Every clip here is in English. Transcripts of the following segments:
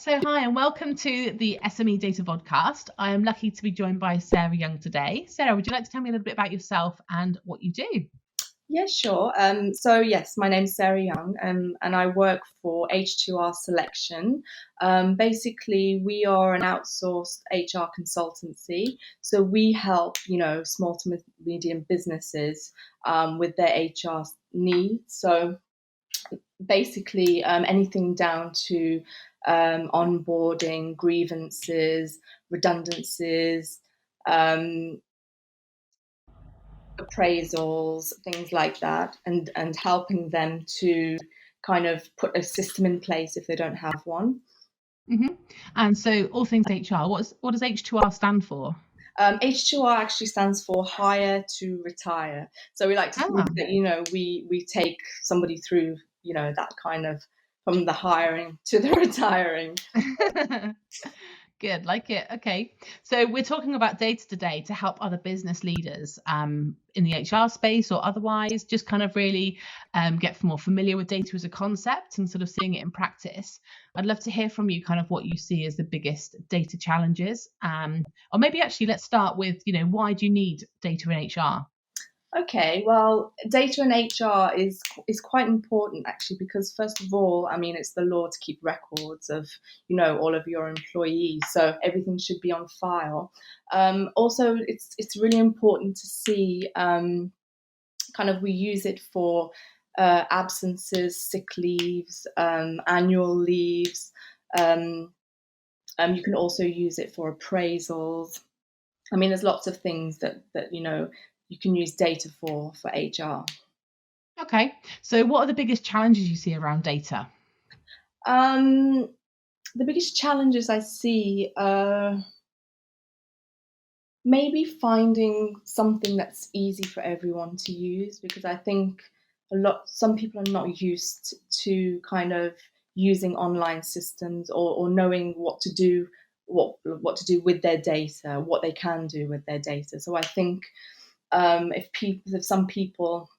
So, hi, and welcome to the SME Data Podcast. I am lucky to be joined by Sarah Young today. Sarah, would you like to tell me a little bit about yourself and what you do? Yeah, sure. Yes, my name's Sarah Young, and I work for H2R Selection. Basically, we are an outsourced HR consultancy. So we help, small to medium businesses with their HR needs. So basically, anything down to onboarding, grievances, redundancies, um, appraisals, things like that, and helping them to kind of put a system in place if they don't have one. And so, all things HR, what does H2R stand for? H2R actually stands for hire to retire. So we like to think Ah, that, we take somebody through, that kind of from the hiring to the retiring. good, like it. Okay, so we're talking about data today to help other business leaders in the HR space or otherwise, just kind of really get more familiar with data as a concept and sort of seeing it in practice. I'd love to hear from you kind of what you see as the biggest data challenges. Or maybe actually let's start with, why do you need data in HR? Okay, well, data in HR is quite important actually because first of all, I mean, it's the law to keep records of all of your employees, so everything should be on file. Also, it's really important to see kind of we use it for absences, sick leaves, annual leaves. You can also use it for appraisals. I mean, there's lots of things that you can use data for HR. Okay, so what are the biggest challenges you see around data? Um, the biggest challenges I see are maybe finding something that's easy for everyone to use, because I think some people are not used to kind of using online systems or knowing what to do, what to do with their data, what they can do with their data. So I think if some people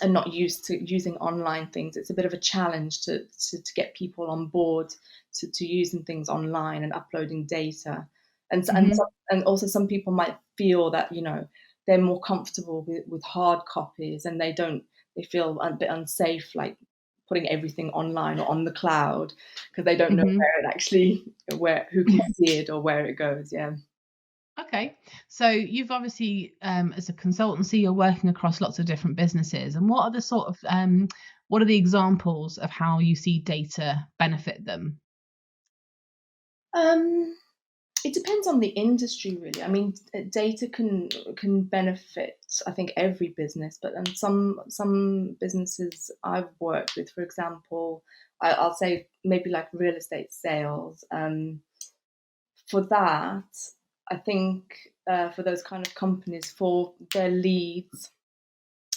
are not used to using online things, it's a bit of a challenge to get people on board to using things online and uploading data. And also some people might feel that they're more comfortable with hard copies, and they feel a bit unsafe like putting everything online or on the cloud because they don't know Mm-hmm. who can see it or where it goes. Yeah. Okay, so you've obviously, as a consultancy, you're working across lots of different businesses. And what are the what are the examples of how you see data benefit them? Um, It depends on the industry, really. I mean, data can benefit, I think, every business, but some businesses I've worked with, for example, I'll say maybe like real estate sales. For that, I think for those kind of companies, for their leads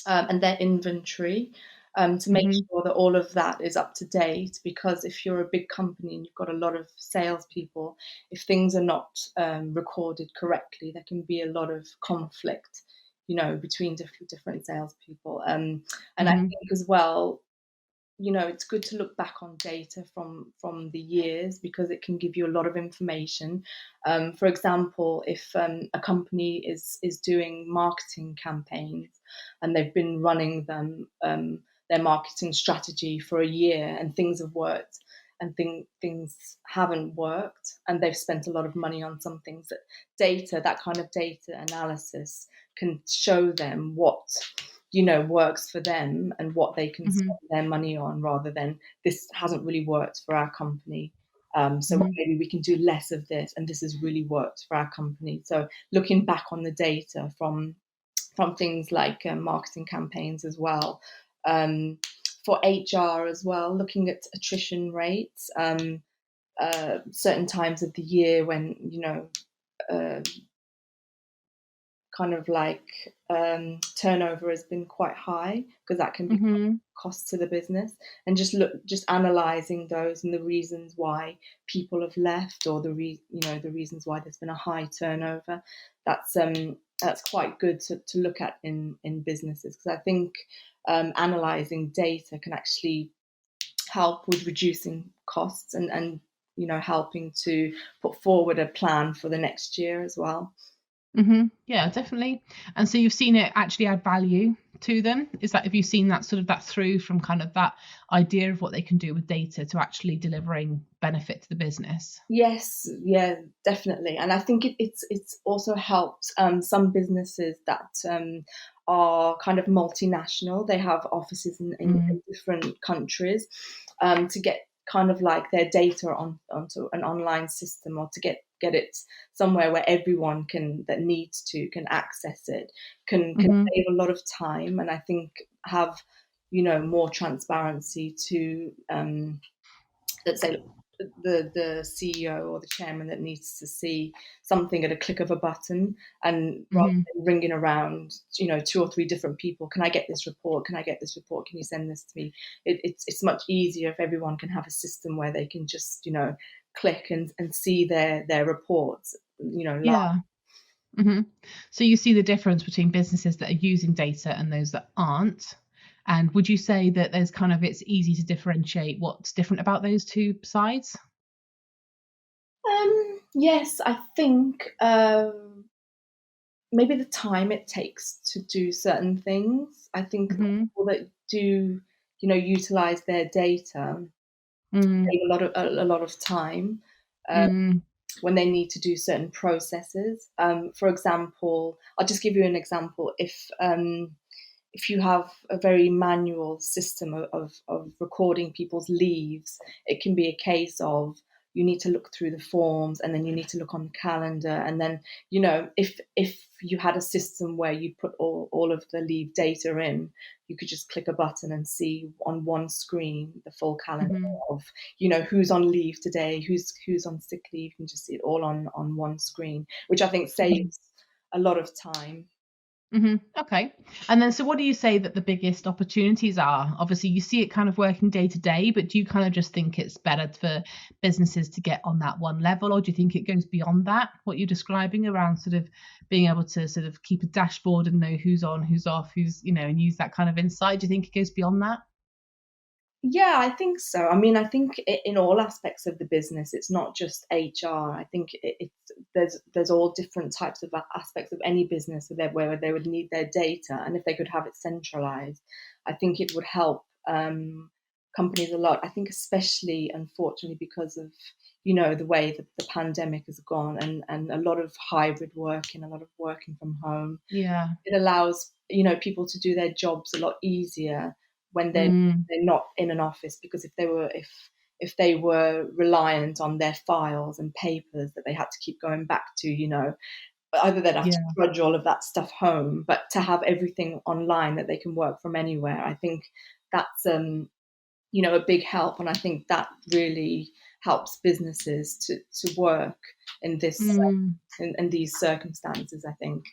and their inventory, to make Hmm. sure that all of that is up to date. Because if you're a big company and you've got a lot of salespeople, if things are not recorded correctly, there can be a lot of conflict, between different salespeople. And I Hmm. think as well, it's good to look back on data from the years because it can give you a lot of information. For example, if a company is doing marketing campaigns and they've been running them their marketing strategy for a year and things have worked and things haven't worked and they've spent a lot of money on some things, that kind of data analysis can show them what works for them and what they can Hmm. spend their money on, rather than this hasn't really worked for our company. So Hmm. maybe we can do less of this, and this has really worked for our company. So looking back on the data from things like marketing campaigns as well, for HR as well, looking at attrition rates, certain times of the year when uh, kind of like turnover has been quite high, because that can be Hmm. cost to the business, and just analyzing those and the reasons why people have left, or the reasons why there's been a high turnover. That's quite good to look at in businesses, because I think analyzing data can actually help with reducing costs and helping to put forward a plan for the next year as well. Yeah, definitely. And so you've seen it actually add value to them. Have you seen that sort of that through from kind of that idea of what they can do with data to actually delivering benefit to the business? Yes, yeah, definitely. And I think it's also helped some businesses that are kind of multinational. They have offices in Mm, different countries, to get kind of like their data onto an online system, or to get it somewhere where everyone that needs to can access it, can hmm save a lot of time, and I think have more transparency to, let's say, the CEO or the chairman that needs to see something at a click of a button, and rather hmm than ringing around, two or three different people, can I get this report? Can I get this report? Can you send this to me? It's much easier if everyone can have a system where they can just click and see their reports, live. Yeah. hmm So you see the difference between businesses that are using data and those that aren't. And would you say that it's easy to differentiate what's different about those two sides? Yes, I think maybe the time it takes to do certain things. I think hmm people that do, utilize their data Mm, save a lot of time uh, mm, when they need to do certain processes. For example, I'll just give you an example. If you have a very manual system of recording people's leaves, it can be a case of you need to look through the forms, and then you need to look on the calendar, and then if you had a system where you put all of the leave data in, you could just click a button and see on one screen the full calendar hmm of who's on leave today, who's on sick leave. You can just see it all on one screen, which I think hmm saves a lot of time. Okay. And then, so what do you say that the biggest opportunities are? Obviously, you see it kind of working day to day, but do you kind of just think it's better for businesses to get on that one level, or do you think it goes beyond that? What you're describing around sort of being able to sort of keep a dashboard and know who's on, who's off, and use that kind of insight. Do you think it goes beyond that? Yeah, I think so. I mean, I think in all aspects of the business, it's not just HR. I think there's all different types of aspects of any business where they would need their data, and if they could have it centralized, I think it would help companies a lot. I think especially, unfortunately, because of the way that the pandemic has gone, and a lot of hybrid working, a lot of working from home. Yeah. It allows people to do their jobs a lot easier when Mm, they're not in an office, because if they were reliant on their files and papers that they had to keep going back to, either they'd have to yeah. trudge all of that stuff home, but to have everything online that they can work from anywhere, I think that's a big help, and I think that really helps businesses to work in Mm, in these circumstances, I think.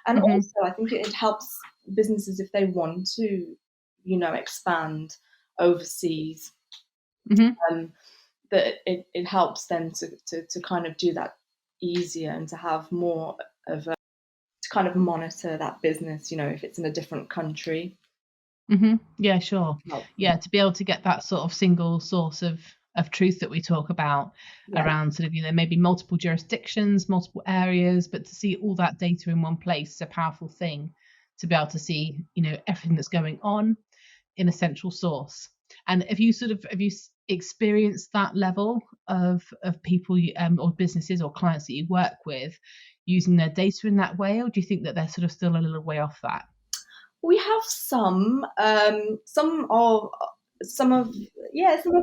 And hmm also, I think it helps businesses if they want to, expand overseas. hmm Um, that it helps them to kind of do that easier, and to have more to kind of monitor that business, if it's in a different country. Yeah, sure. Help. Yeah, to be able to get that sort of single source of truth that we talk about Yeah. around sort of, maybe multiple jurisdictions, multiple areas, but to see all that data in one place is a powerful thing to be able to see, everything that's going on in a central source. And have you experienced that level of people or businesses or clients that you work with using their data in that way, or do you think that they're sort of still a little way off that? We have some of some of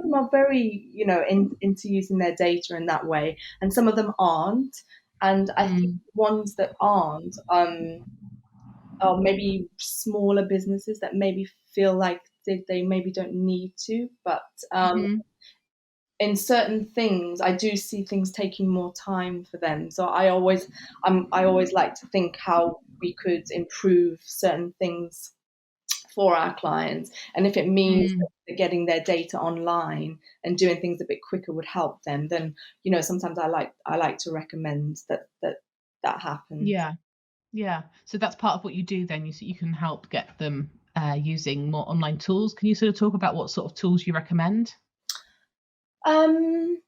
them are very, into using their data in that way, and some of them aren't. And I think Mm, ones that aren't, are maybe smaller businesses that maybe feel like they maybe don't need to, but mhm. in certain things, I do see things taking more time for them. So I always like to think how we could improve certain things for our clients. And if it means that Mm, they're getting their data online and doing things a bit quicker would help them, then sometimes I like to recommend that happen. yeah. Yeah. So that's part of what you do then. You can help get them using more online tools. Can you sort of talk about what sort of tools you recommend? Um,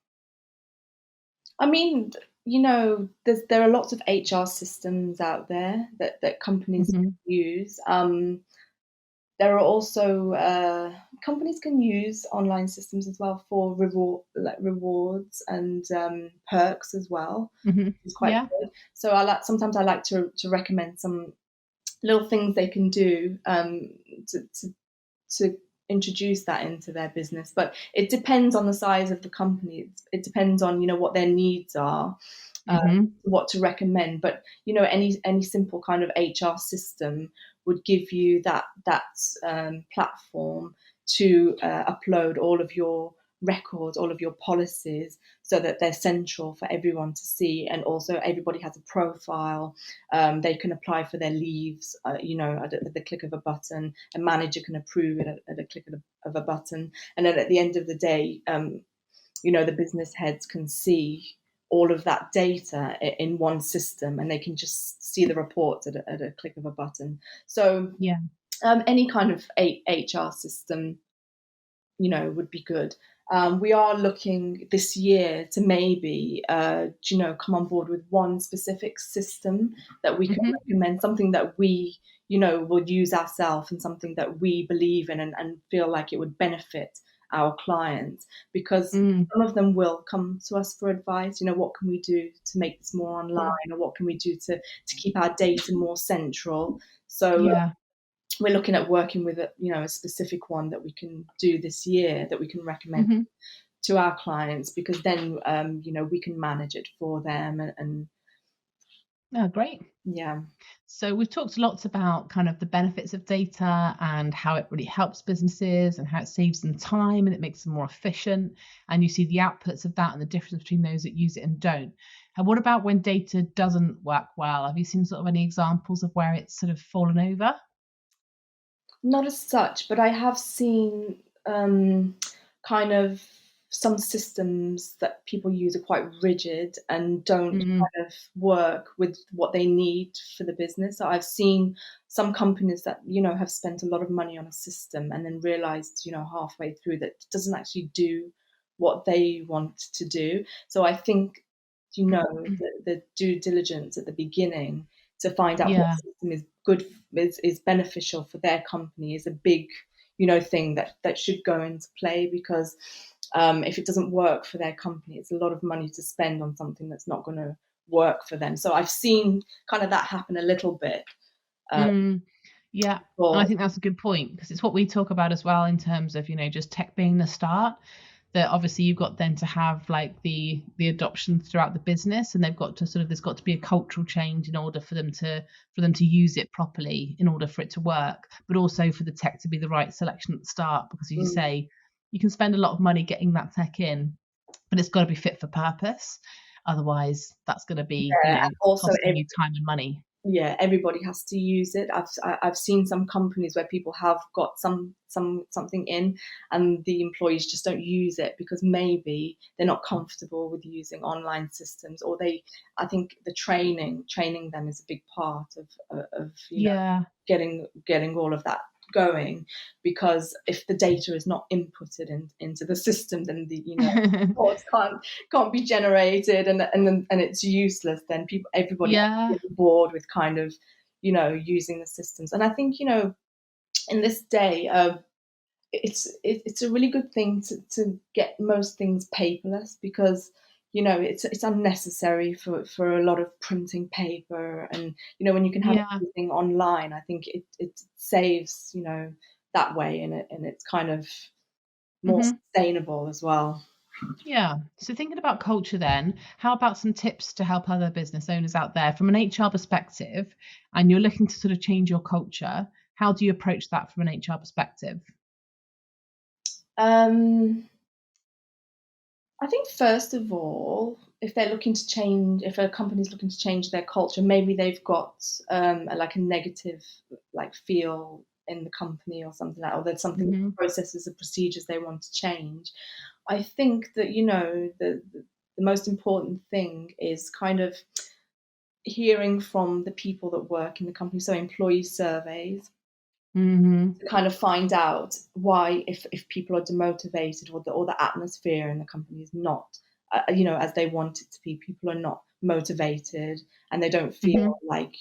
I mean, there are lots of HR systems out there that companies Hmm. use. There are also companies can use online systems as well for rewards and perks as well. Hmm. It's quite Yeah. good. So sometimes I like to recommend some little things they can do to introduce that into their business. But it depends on the size of the company. It depends on what their needs are, uh, Hmm. what to recommend. But any simple kind of HR system would give you that platform to upload all of your records, all of your policies, so that they're central for everyone to see, and also everybody has a profile. They can apply for their leaves, at the click of a button. A manager can approve it at a click of a button, and then at the end of the day, the business heads can see all of that data in one system, and they can just see the reports at a click of a button. So Yeah. any kind of HR system, would be good. We are looking this year to maybe, come on board with one specific system that we can Hmm. recommend, something that we, would use ourselves, and something that we believe in, and feel like it would benefit our clients, because Mm. some of them will come to us for advice. What can we do to make this more Cool. online, or what can we do to keep our data more central? So Yeah. we're looking at working with a specific one that we can do this year, that we can recommend Hmm. to our clients, because then we can manage it for them, and Oh, great. yeah. So we've talked lots about kind of the benefits of data and how it really helps businesses and how it saves them time and it makes them more efficient. And you see the outputs of that and the difference between those that use it and don't. And what about when data doesn't work well? Have you seen sort of any examples of where it's sort of fallen over? Not as such, but I have seen kind of some systems that people use are quite rigid and don't Mm. kind of work with what they need for the business. So I've seen some companies that have spent a lot of money on a system, and then realized halfway through that it doesn't actually do what they want to do. So I think the due diligence at the beginning to find out what Yeah. system is good, is beneficial for their company, is a big thing that should go into play, because if it doesn't work for their company, it's a lot of money to spend on something that's not going to work for them. So I've seen kind of that happen a little bit. uh, Mm. Yeah. And I for think that's a good point because it's what we talk about as well in terms of, just tech being the start. That obviously you've got then to have like the adoption throughout the business, and they've got to sort of, there's got to be a cultural change in order for them to use it properly in order for it to work, but also for the tech to be the right selection at the start, because as you mm, say, you can spend a lot of money getting that tech in, but it's got to be fit for purpose. Otherwise that's going to be, yeah, and also costing you time and money. yeah, everybody has to use it. I've seen some companies where people have got something in, and the employees just don't use it because maybe they're not comfortable with using online systems, or I think the training them is a big part of Yeah. getting all of that going, because if the data is not inputted into the system, then the reports can't be generated, and it's useless. Then everybody Yeah. gets bored with kind of using the systems. And I think in this day, it's a really good thing to get most things paperless, because it's unnecessary for a lot of printing paper, and when you can have Yeah. everything online, I think it saves that way, and it's kind of more Hmm. sustainable as well. Yeah. So thinking about culture then, how about some tips to help other business owners out there from an HR perspective, and you're looking to sort of change your culture? How do you approach that from an HR perspective? um I think first of all, if a company's looking to change their culture, maybe they've got like a negative like feel in the company or something like, or there's something, Hmm. processes or procedures they want to change. I think that the most important thing is kind of hearing from the people that work in the company, so employee surveys, Hmm. to kind of find out why, if people are demotivated, or the atmosphere in the company is not as they want it to be. People are not motivated, and they don't feel Hmm. like,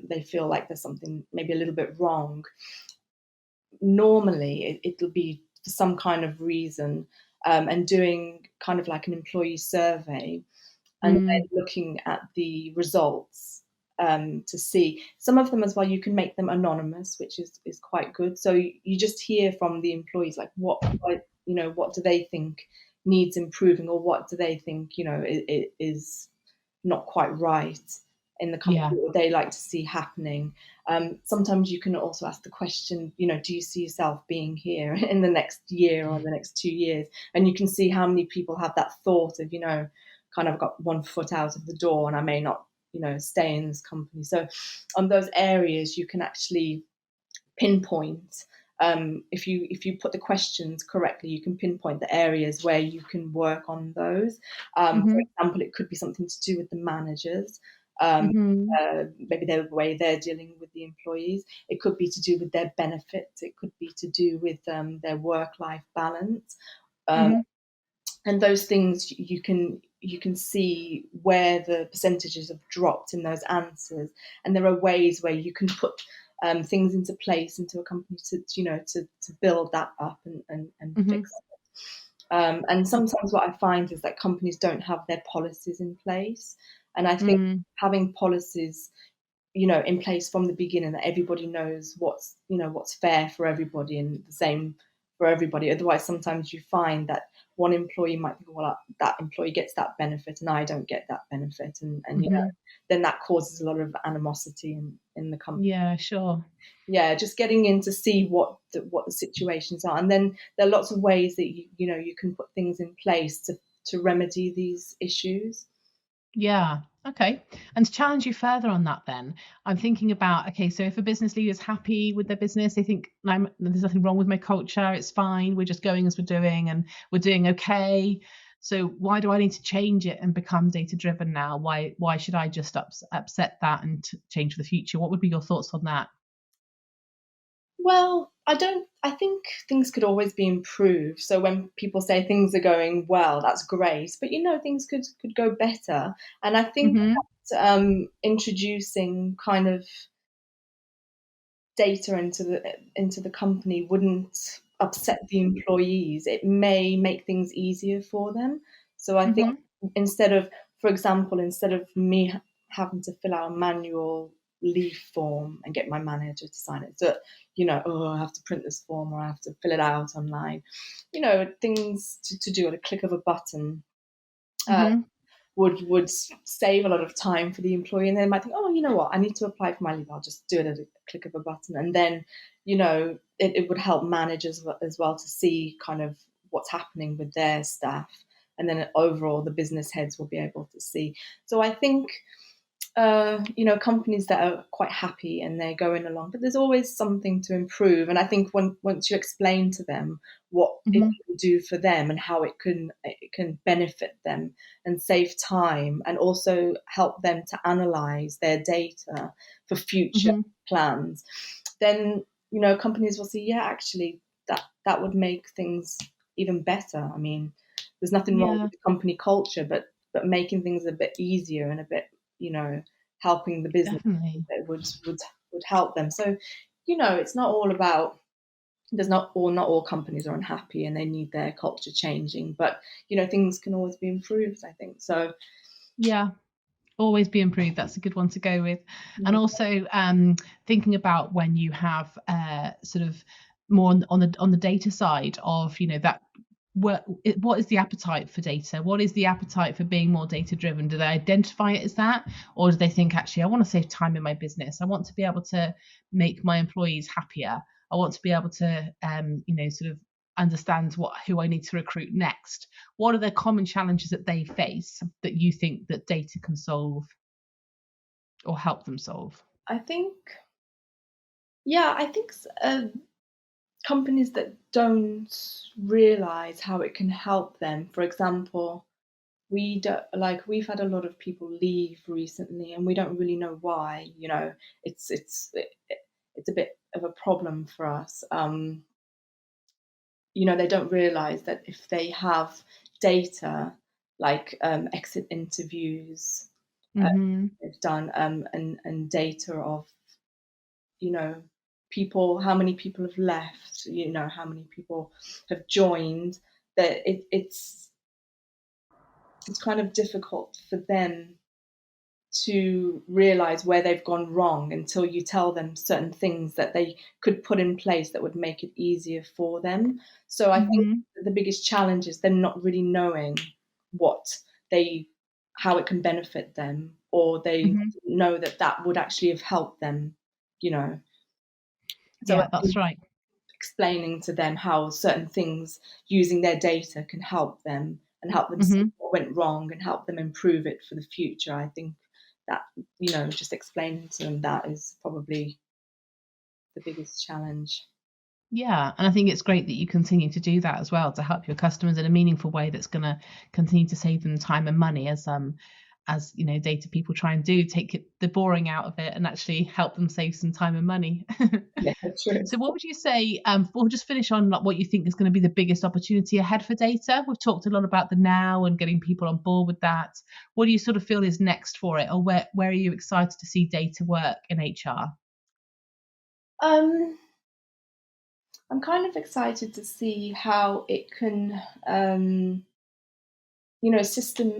they feel like there's something maybe a little bit wrong. Normally, it'll be for some kind of reason, and doing kind of like an employee survey, and Mm. then looking at the results, to see some of them as well. You can make them anonymous, which is quite good. So you just hear from the employees, like what do they think needs improving, or what do they think is not quite right in the Yeah. company, or they like to see happening. Sometimes you can also ask the question, do you see yourself being here in the next year or the next 2 years? And you can see how many people have that thought of, kind of got one foot out of the door, and I may not, stay in this company. So on those areas, you can actually pinpoint, if you put the questions correctly, you can pinpoint the areas where you can work on those. For Hmm. example, it could be something to do with the managers, um, Hmm. maybe the way they're dealing with the employees. It could be to do with their benefits. It could be to do with their work-life balance. Um, Hmm. and those things, you can see where the percentages have dropped in those answers, and there are ways where you can put things into place into a company to build that up and Hmm. fix it. And sometimes what I find is that companies don't have their policies in place, and I think Mm. having policies in place from the beginning, that everybody knows what's fair for everybody and the same for everybody. Otherwise, sometimes you find that one employee might think, well, that employee gets that benefit and I don't get that benefit, and Hmm. then that causes a lot of animosity in the company. Yeah, sure. Yeah, just getting in to see what the situations are, and then there are lots of ways that you can put things in place to remedy these issues. Yeah. Okay. And to challenge you further on that, then, I'm thinking about, okay, so if a business leader is happy with their business, they think there's nothing wrong with my culture, it's fine, we're just going as we're doing and we're doing okay. So why do I need to change it and become data driven now? Why should I just upset that and change for the future? What would be your thoughts on that? Well, I think things could always be improved. So when people say things are going well, that's great, but things could go better. And I think Hmm. that, introducing kind of data into the company wouldn't upset the employees. It may make things easier for them. So I think, Hmm. for example, instead of me having to fill out a manual leave form and get my manager to sign it, so oh, I have to print this form or I have to fill it out online. Things to do at a click of a button. Uh, Hmm. would save a lot of time for the employee, and they might think, oh, you know what, I need to apply for my leave, I'll just do it at a click of a button. And then it would help managers as well to see kind of what's happening with their staff, and then overall the business heads will be able to see. So I think companies that are quite happy and they're going along, but there's always something to improve. And I think once you explain to them what it Hmm. can do for them and how it can benefit them and save time, and also help them to analyze their data for future Hmm. plans, then companies will see, yeah, actually that would make things even better. I mean, there's nothing wrong Yeah, with the company culture, but making things a bit easier and a bit, helping the business definitely. that would help them. So, it's not all about, not all companies are unhappy and they need their culture changing, but things can always be improved, I think. So Yeah. Always be improved. That's a good one to go with. And yeah. also thinking about when you have sort of more on the data side of that what is the appetite for data? What is the appetite for being more data driven? Do they identify it as that, or do they think, actually, I want to save time in my business, I want to be able to make my employees happier, I want to be able to sort of understand who I need to recruit next? What are the common challenges that they face that you think that data can solve or help them solve? I think, yeah, I think companies that don't realize how it can help them. For example, we've had a lot of people leave recently, and we don't really know why. It's a bit of a problem for us. They don't realize that if they have data, like exit interviews Mm-hmm. they've done, and data of, you know, people, how many people have left, you know, how many people have joined, that it's kind of difficult for them to realize where they've gone wrong until you tell them certain things that they could put in place that would make it easier for them. So I think Mm-hmm. the biggest challenge is them not really knowing what they how it can benefit them, or they Mm-hmm. know that that would actually have helped them, you know. So I Yeah, that's think right. explaining to them how certain things using their data can help them and help them see Mm-hmm. what went wrong and help them improve it for the future. I think that, you know, just explaining to them that is probably the biggest challenge. Yeah, and I think it's great that you continue to do that as well to help your customers in a meaningful way that's going to continue to save them time and money as you know data people try and do take the boring out of it and actually help them save some time and money. Yeah, true. So what would you say, we'll just finish on like what you think is going to be the biggest opportunity ahead for data? We've talked a lot about the now and getting people on board with that. What do you sort of feel is next for it, or where are you excited to see data work in HR? Um, I'm kind of excited to see how it can, you know,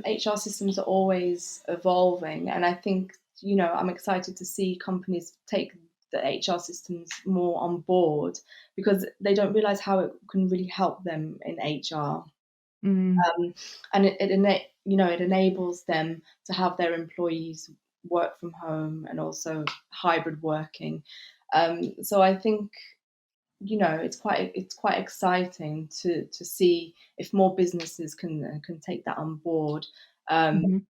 HR systems are always evolving, and I think, you know, I'm excited to see companies take the HR systems more on board because they don't realize how it can really help them in HR. Mm, And you know, it enables them to have their employees work from home and also hybrid working. So I think, you know, it's quite exciting to see if more businesses can take that on board. Um, mhm,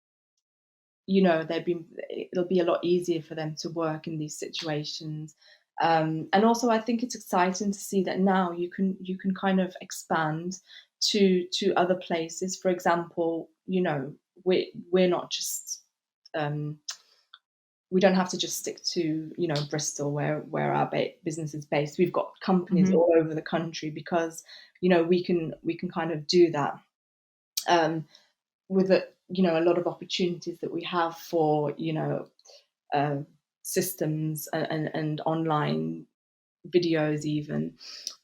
you know, it'll be a lot easier for them to work in these situations. And also, I think it's exciting to see that now you can kind of expand to other places. For example, you know, we're not just um, we don't have to just stick to, you know, Bristol where our business is based. We've got companies mhm. all over the country because, you know, we can kind of do that. Um, with a, you know, a lot of opportunities that we have for, you know, uh, systems and online videos even.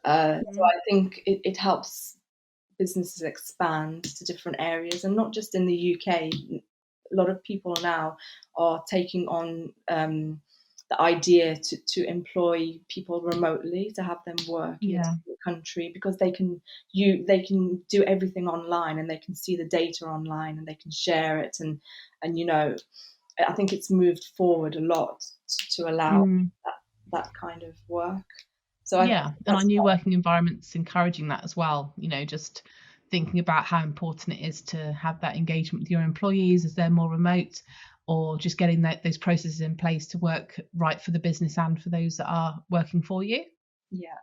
So Mhm. I think it helps businesses expand to different areas, and not just in the UK. A lot of people now are taking on the idea to employ people remotely, to have them work in a Yeah. different country, because they can do everything online, and they can see the data online, and they can share it, and you know, I think it's moved forward a lot to allow Mm. that kind of work. So I think Yeah, and our that's new working environment's encouraging that as well. You know, just thinking about how important it is to have that engagement with your employees as they're more remote, or just getting those processes in place to work right for the business and for those that are working for you. yeah,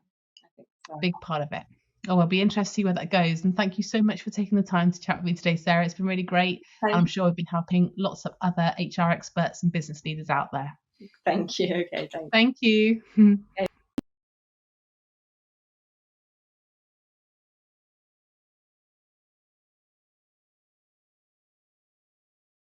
I think so. Big part of it. Oh, I'll be interested to see where that goes. And thank you so much for taking the time to chat with me today, Sarah. It's been really great. Thank I'm sure I've been helping lots of other HR experts and business leaders out there. thank you. Okay, thanks. Thank you.